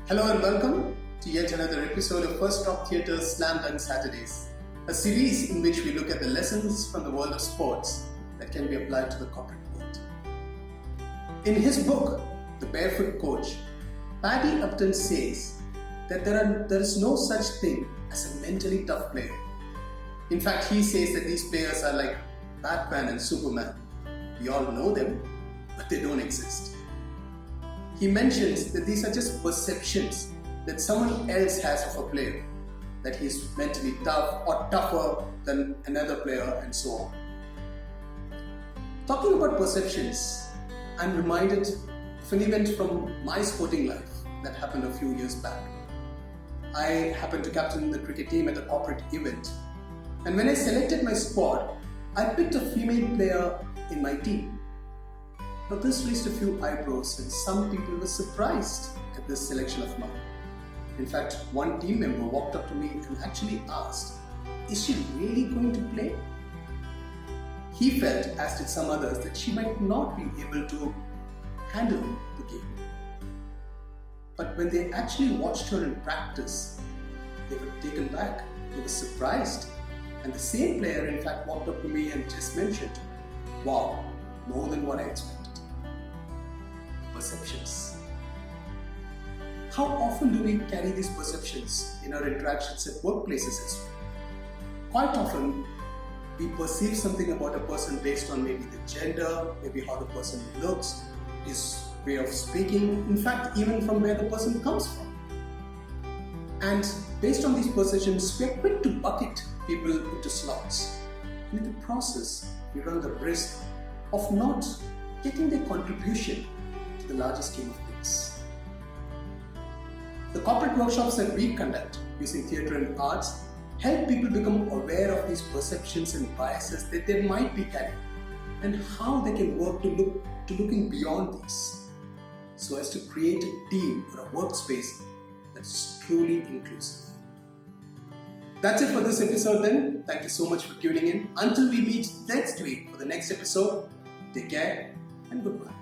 Hello and welcome to yet another episode of First Drop Theatre's Slam Dunk Saturdays, a series in which we look at the lessons from the world of sports that can be applied to the corporate world. In his book, The Barefoot Coach, Paddy Upton says that there is no such thing as a mentally tough player. In fact, he says that these players are like Batman and Superman. We all know them, but they don't exist. He mentions that these are just perceptions that someone else has of a player, that he's mentally tough or tougher than another player and so on. Talking about perceptions, I'm reminded of an event from my sporting life that happened a few years back. I happened to captain the cricket team at a corporate event, and when I selected my squad, I picked a female player in my team. Now this raised a few eyebrows and some people were surprised at this selection of mine. In fact, one team member walked up to me and actually asked, "Is she really going to play?" He felt, as did some others, that she might not be able to handle the game. But when they actually watched her in practice, they were taken back, they were surprised. And the same player in fact walked up to me and just mentioned, "Wow, more than what I expected." Perceptions. How often do we carry these perceptions in our interactions at workplaces as well? Quite often, we perceive something about a person based on maybe the gender, maybe how the person looks, his way of speaking, in fact, even from where the person comes from. And based on these perceptions, we are quick to bucket people into slots. And in the process, we run the risk of not getting their contribution to the larger scheme of things. The corporate workshops that we conduct using theatre and arts help people become aware of these perceptions and biases that they might be carrying and how they can work to looking beyond these so as to create a team or a workspace that's truly inclusive. That's it for this episode then. Thank you so much for tuning in. Until we meet next week for the next episode, take care and goodbye.